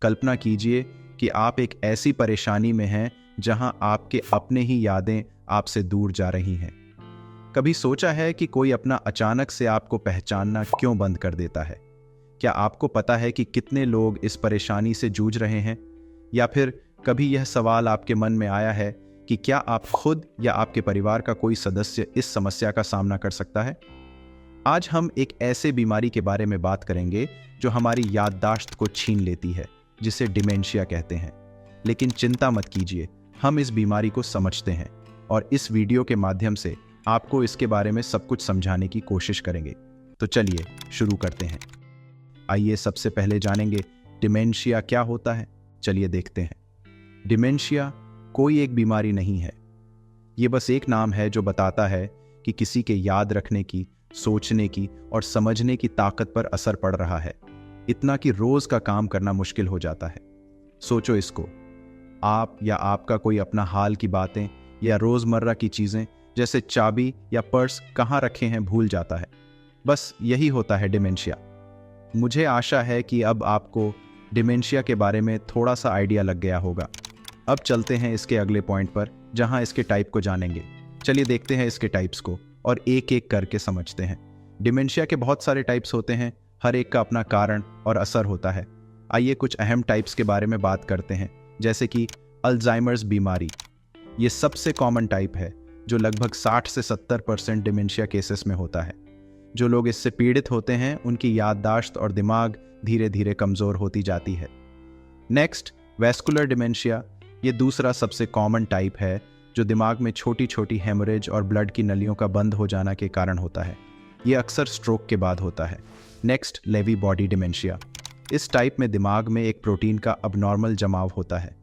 कल्पना कीजिए कि आप एक ऐसी परेशानी में हैं जहां आपके अपने ही यादें आपसे दूर जा रही हैं। कभी सोचा है कि कोई अपना अचानक से आपको पहचानना क्यों बंद कर देता है? क्या आपको पता है कि कितने लोग इस परेशानी से जूझ रहे हैं? या फिर कभी यह सवाल आपके मन में आया है कि क्या आप खुद या आपके परिवार का कोई सदस्य इस समस्या का सामना कर सकता है? आज हम एक ऐसे बीमारी के बारे में बात करेंगे जो हमारी याददाश्त को छीन लेती है, जिसे डिमेंशिया कहते हैं। लेकिन चिंता मत कीजिए, हम इस बीमारी को समझते हैं और इस वीडियो के माध्यम से आपको इसके बारे में सब कुछ समझाने की कोशिश करेंगे। तो चलिए शुरू करते हैं। आइए सबसे पहले जानेंगे डिमेंशिया क्या होता है। चलिए देखते हैं। डिमेंशिया कोई एक बीमारी नहीं है। ये बस एक नाम है जो बताता है कि किसी के याद रखने की, सोचने की और समझने की ताकत पर असर पड़ रहा है, इतना कि रोज का काम करना मुश्किल हो जाता है। सोचो इसको, आप या आपका कोई अपना हाल की बातें या रोजमर्रा की चीजें जैसे चाबी या पर्स कहाँ रखे हैं भूल जाता है। बस यही होता है डिमेंशिया। मुझे आशा है कि अब आपको डिमेंशिया के बारे में थोड़ा सा आइडिया लग गया होगा। अब चलते हैं इसके अगले पॉइंट पर, जहां इसके टाइप को जानेंगे। चलिए देखते हैं इसके टाइप्स को और एक एक करके समझते हैं। डिमेंशिया के बहुत सारे टाइप्स होते हैं, हर एक का अपना कारण और असर होता है। आइए कुछ अहम टाइप्स के बारे में बात करते हैं, जैसे कि अल्जाइमर्स बीमारी। ये सबसे कॉमन टाइप है जो लगभग 60 से 70% डिमेंशिया केसेस में होता है। जो लोग इससे पीड़ित होते हैं उनकी याददाश्त और दिमाग धीरे धीरे कमजोर होती जाती है। Next, vascular dementia. ये दूसरा सबसे कॉमन टाइप है जो दिमाग में छोटी छोटी हेमोरेज और ब्लड की नलियों का बंद हो जाना के कारण होता है। ये अक्सर स्ट्रोक के बाद होता है। Next, Lewy body dementia. इस टाइप में दिमाग में एक प्रोटीन का अबनॉर्मल जमाव होता है।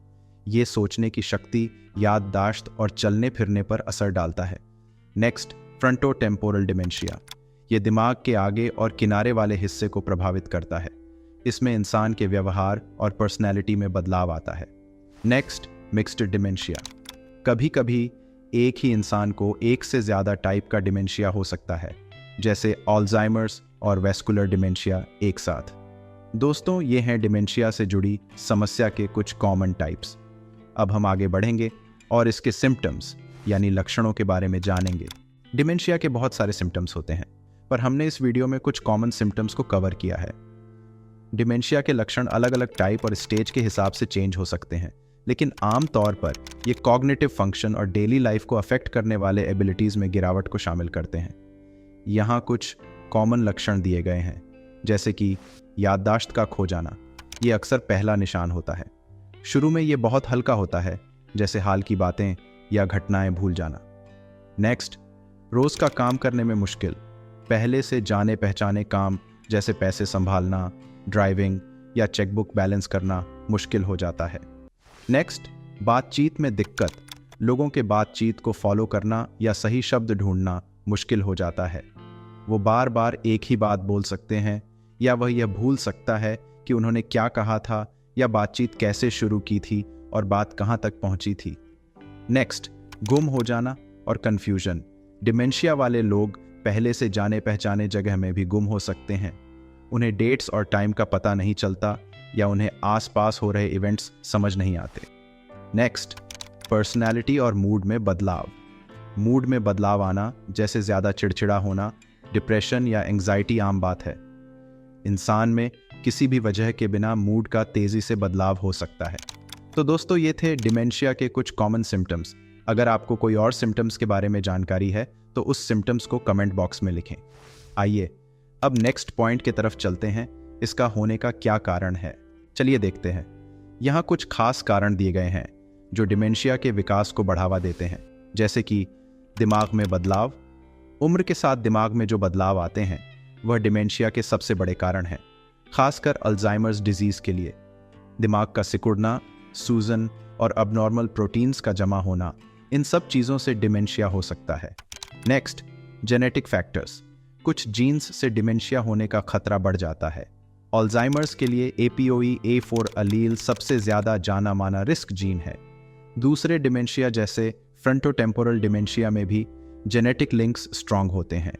ये सोचने की शक्ति, याददाश्त और चलने फिरने पर असर डालता है। Next, frontotemporal dementia. ये दिमाग के आगे और किनारे वाले हिस्से को प्रभावित करता है। इसमें इंसान के व्यवहार और पर्सनैलिटी में बदलाव आता है। Next, mixed dementia. कभी कभी एक ही इंसान को एक से ज़्यादा टाइप का डिमेंशिया हो सकता है, जैसे अल्जाइमर्स और वैस्कुलर डिमेंशिया एक साथ। दोस्तों, ये हैं डिमेंशिया से जुड़ी समस्या के कुछ कॉमन टाइप्स। अब हम आगे बढ़ेंगे और इसके सिम्टम्स यानी लक्षणों के बारे में जानेंगे। डिमेंशिया के बहुत सारे सिम्टम्स होते हैं, पर हमने इस वीडियो में कुछ कॉमन सिम्टम्स को कवर किया है। डिमेंशिया के लक्षण अलग अलग टाइप और स्टेज के हिसाब से चेंज हो सकते हैं, लेकिन आम तौर पर ये कॉग्निटिव फंक्शन और डेली लाइफ को अफेक्ट करने वाले एबिलिटीज़ में गिरावट को शामिल करते हैं। यहाँ कुछ कॉमन लक्षण दिए गए हैं, जैसे कि याददाश्त का खो जाना। ये अक्सर पहला निशान होता है। शुरू में ये बहुत हल्का होता है, जैसे हाल की बातें या घटनाएं भूल जाना। नेक्स्ट, रोज़ का काम करने में मुश्किल। पहले से जाने पहचाने काम जैसे पैसे संभालना, ड्राइविंग या चेकबुक बैलेंस करना मुश्किल हो जाता है। नेक्स्ट, बातचीत में दिक्कत। लोगों के बातचीत को फॉलो करना या सही शब्द ढूंढना मुश्किल हो जाता है। वो बार बार एक ही बात बोल सकते हैं, या वह यह भूल सकता है कि उन्होंने क्या कहा था या बातचीत कैसे शुरू की थी और बात कहाँ तक पहुँची थी। नेक्स्ट, गुम हो जाना और कन्फ्यूजन। डिमेंशिया वाले लोग पहले से जाने पहचाने जगह में भी गुम हो सकते हैं। उन्हें डेट्स और टाइम का पता नहीं चलता या उन्हें आसपास हो रहे इवेंट्स समझ नहीं आते। नेक्स्ट, पर्सनैलिटी और मूड में बदलाव। मूड में बदलाव आना, जैसे ज़्यादा चिड़चिड़ा होना, डिप्रेशन या एंग्जाइटी आम बात है। इंसान में किसी भी वजह के बिना मूड का तेज़ी से बदलाव हो सकता है। तो दोस्तों, ये थे डिमेंशिया के कुछ कॉमन सिम्टम्स। अगर आपको कोई और सिम्टम्स के बारे में जानकारी है तो उस सिम्टम्स को कमेंट बॉक्स में लिखें। आइए अब नेक्स्ट पॉइंट की तरफ चलते हैं, इसका होने का क्या कारण है। चलिए देखते हैं। यहाँ कुछ खास कारण दिए गए हैं जो डिमेंशिया के विकास को बढ़ावा देते हैं, जैसे कि दिमाग में बदलाव। उम्र के साथ दिमाग में जो बदलाव आते हैं वह डिमेंशिया के सबसे बड़े कारण हैं, खासकर अल्जाइमर्स डिजीज के लिए। दिमाग का सिकुड़ना, सूजन और अबनॉर्मल प्रोटीन्स का जमा होना, इन सब चीज़ों से डिमेंशिया हो सकता है। Next, genetic factors. कुछ जीन्स से डिमेंशिया होने का खतरा बढ़ जाता है। अल्जाइमर्स के लिए APOE4 अलील सबसे ज़्यादा जाना माना रिस्क जीन है। दूसरे डिमेंशिया जैसे फ्रंटोटेम्पोरल डिमेंशिया में भी जेनेटिक लिंक्स स्ट्रांग होते हैं।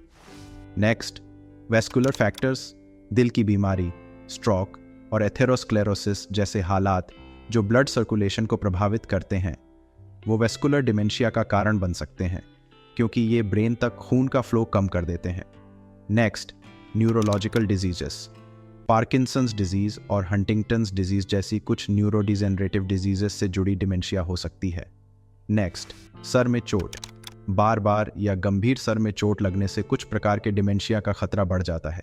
Next, vascular factors. दिल की बीमारी, स्ट्रोक और एथेरोस्क्लेरोसिस जैसे हालात जो ब्लड सर्कुलेशन को प्रभावित करते हैं, वो वेस्कुलर डिमेंशिया का कारण बन सकते हैं, क्योंकि ये ब्रेन तक खून का फ्लो कम कर देते हैं। Next, neurological diseases. Parkinson's disease और हंटिंगटन्स डिजीज जैसी कुछ न्यूरोडिजेनरेटिव डिजीजेस से जुड़ी डिमेंशिया हो सकती है। नेक्स्ट, सर में चोट। बार बार या गंभीर सर में चोट लगने से कुछ प्रकार के डिमेंशिया का खतरा बढ़ जाता है।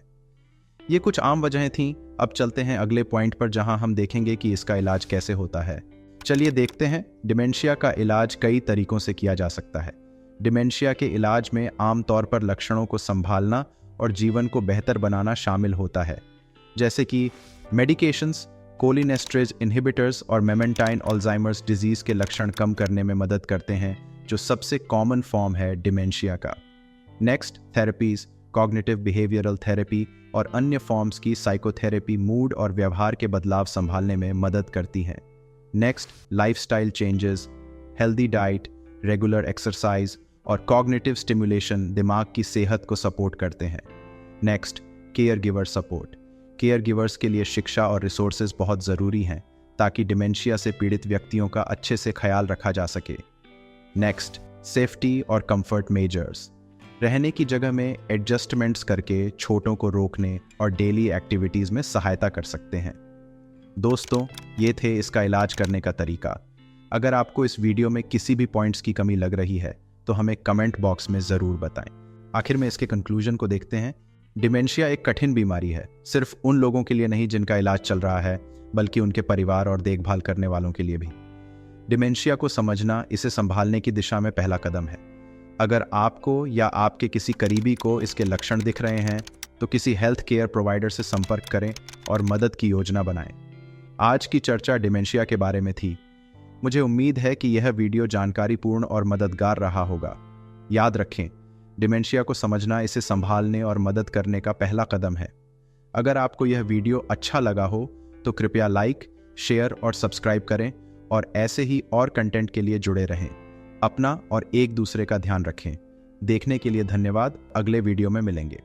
ये कुछ आम वजहें थीं। अब चलते हैं अगले पॉइंट पर, जहां हम देखेंगे कि इसका इलाज कैसे होता है। चलिए देखते हैं। डिमेंशिया का इलाज कई तरीकों से किया जा सकता है। डिमेंशिया के इलाज में आमतौर पर लक्षणों को संभालना और जीवन को बेहतर बनाना शामिल होता है, जैसे कि मेडिकेशंस, कोलिनेस्टरेज इनहिबिटर्स और मेमेंटाइन अल्जाइमर्स डिजीज के लक्षण कम करने में मदद करते हैं, जो सबसे कॉमन फॉर्म है डिमेंशिया का। Next, therapies, cognitive behavioural therapy और अन्य फॉर्म्स की साइकोथेरेपी मूड और व्यवहार के बदलाव संभालने में मदद करती हैं। Next, lifestyle changes, healthy diet, regular exercise और कॉग्निटिव स्टिमुलेशन दिमाग की सेहत को सपोर्ट करते हैं। Next, care giver support. Care givers के लिए शिक्षा और रिसोर्सेज बहुत ज़रूरी हैं, ताकि डिमेंशिया से पीड़ित व्यक्तियों का अच्छे से ख्याल रखा जा सके। नेक्स्ट, सेफ्टी और कंफर्ट मेजर्स। रहने की जगह में एडजस्टमेंट्स करके छोटों को रोकने और डेली एक्टिविटीज़ में सहायता कर सकते हैं। दोस्तों, ये थे इसका इलाज करने का तरीका। अगर आपको इस वीडियो में किसी भी पॉइंट्स की कमी लग रही है तो हमें कमेंट बॉक्स में ज़रूर बताएं। आखिर में इसके कंक्लूजन को देखते हैं। डिमेंशिया एक कठिन बीमारी है, सिर्फ उन लोगों के लिए नहीं जिनका इलाज चल रहा है, बल्कि उनके परिवार और देखभाल करने वालों के लिए भी। डिमेंशिया को समझना इसे संभालने की दिशा में पहला कदम है। अगर आपको या आपके किसी करीबी को इसके लक्षण दिख रहे हैं तो किसी हेल्थ केयर प्रोवाइडर से संपर्क करें और मदद की योजना बनाएं। आज की चर्चा डिमेंशिया के बारे में थी। मुझे उम्मीद है कि यह वीडियो जानकारीपूर्ण और मददगार रहा होगा। याद रखें, डिमेंशिया को समझना इसे संभालने और मदद करने का पहला कदम है। अगर आपको यह वीडियो अच्छा लगा हो तो कृपया लाइक, शेयर और सब्सक्राइब करें और ऐसे ही और कंटेंट के लिए जुड़े रहें। अपना और एक दूसरे का ध्यान रखें। देखने के लिए धन्यवाद। अगले वीडियो में मिलेंगे।